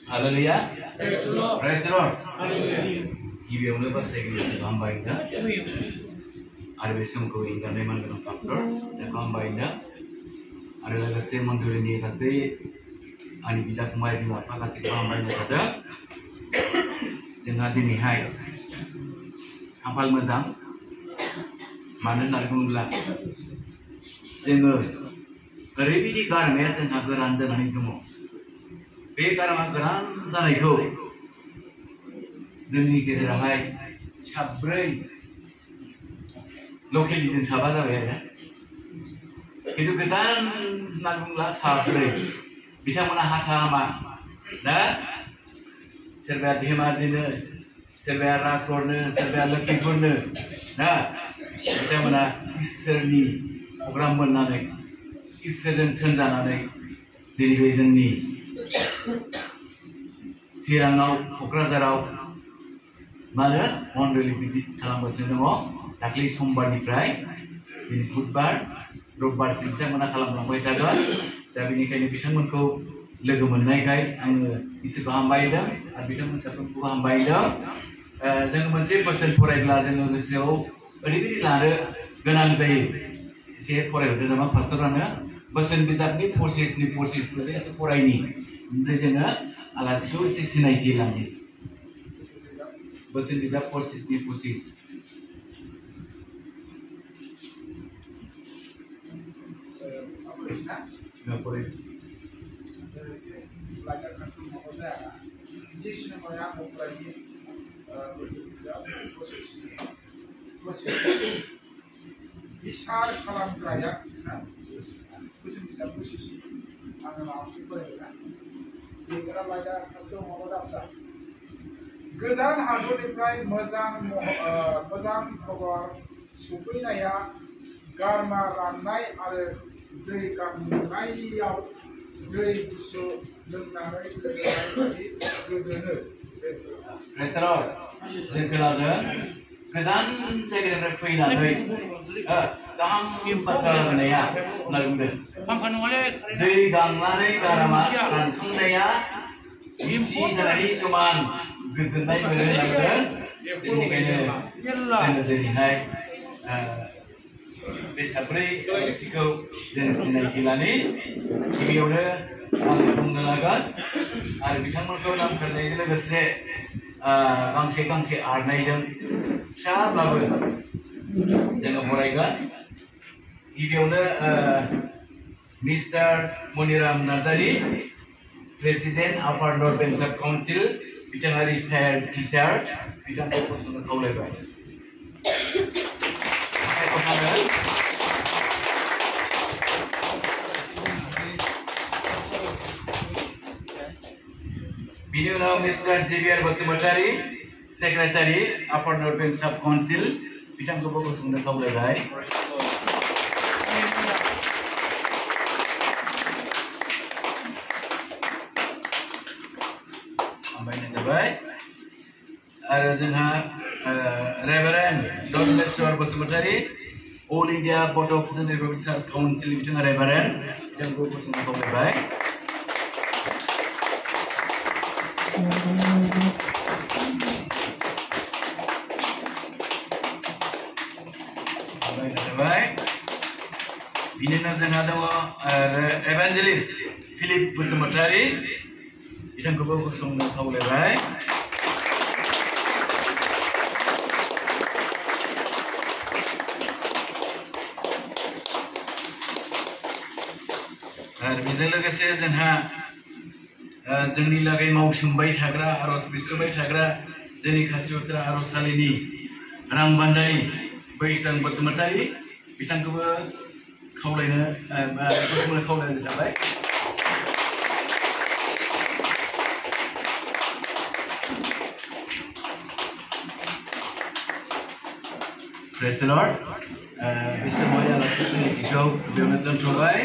Haleluya. Praise the Lord. Haleluya. गिबियावनो बासायगिरिखौ हामबाय होनदों आरो बे समखौ एंगारनाय मानगोनां पास्टर बेखौ हामबाय होनदों आरो लोगोसे मन्दिरनि गासै आंनि बिदा फंबाय बिमा बिफा गासैखौबो हामबाय होननाय जादों। जोंहा दिनैहाय खाफाल मोजां मानो होननानै बुङोब्ला जोङो ओरैबायदि गारामाया जोंहा गोरान जानानै दङ। बे गारामा गोरान जानायखौ जोंनि गेजेरावहाय साब्रै लकेलनि जों साबा जाबाय आरो खिन्थु गोजान होनना बुङोब्ला साब्रै बिथांमोना हाथा हामा दा सोरबाया धेमाजिनो सोरबाया राजगड़नो सोरबाया लखिमपुरनो ना बिथांमोना इसोरनि प्रग्राम मोननानै इसोरजों थोनजानानै दिनै बे जोंनि चिराङाव क'क्राझाराव मानो मन्डलि भिजिट खालामगासिनो दङ। दाख्लै समबारनिफ्राय दिनै बुधबार रबिबारसिम बिथांमोना खालामलांबाय थागोन। दा बेनिखायनो बिथांमोनखौ लोगो मोननायखाय आङो इसोरखौ हामबाय होदों आरो बिथांमोन साफ्रोमखौबो हामबाय होदों। जोङो मोनसे बोसोन फरायब्ला जोङो गोसोआव ओरैबायदि लानो गोनां जायो एसे फरायहरदो नामा पास्टरानो बोसोन बिजाबनि 25 एसे फरायनि ओमफ्राय जोङो आलासिखौ एसे सिनायथि लानो बोसोन बिजाब 25 Isar kalam kaya, kusim bisa posisi, anu langsung berada. Jika belajar kasih mau dapat, kezan hadir di prai mazang khobor supinaya garma ranai ada dari kamunai yau dari busu lenganai dari kezana. Restoran, जों खोनादों गोजान जायगानिफ्राय फैनानै गाहाम बाथ्रा होनाया होनना बुंदों दै गांनानै गारामा रानखांनाया गिसि जानायनि समान गोजोननाय मोनो होनना बुंदों। बेनिखायनो जोङो दिनैहाय बे साब्रै आलासिखौ जों सिनायथि लानि गिबियावनो आं बुंनो लागोन आरो बिथांमोनखौ नामखरनायजों लोगोसे गांसे गांसे आरनायजों फिसाब्लाबो जोङो बरायगोन। गिबियावनो मिस्टार मनिराम नार्जारी प्रेसिडेन्ट आपार नर्थ बेंगल काउन्सिल बिथाङा रिटायार्ड टिचार बिथांखौ गसंनो खावलायबाय। बिनि उनाव मिस्टार जेभियार बसुमतारी सेक्रेटारि आपार नर्थ बेंगल साब काउन्सिल बिथांखौबो गसंनो खावलायबाय। हामबायनाय जाबाय आरो जोंहा reverend Doneshwar Basumatary all India board of general church council बिथाङा रेभारेन्ड बिथांखौ गसंनो खावलायबाय। बिनि उनाव जोंहा दङ एभान्जेलिस्ट फिलिप बसुमतारी बिथांखौबो गसंनो खावलायबाय। आरो बेजों लोगोसे जोंहा जोंनि लागै मावसोमबाय थाग्रा आरज बिस्रोबाय थाग्रा जोंनि खासिबात्रा आरजसालिनि रांबान्दारि बैसां बसुमतारी बिथांखौबो खावलायनो गसंनो खावलायनाय जाबाय। Praise the Lord. बे समाव आलासि सिनायथिखौ बेयावनो दोनथ'बाय।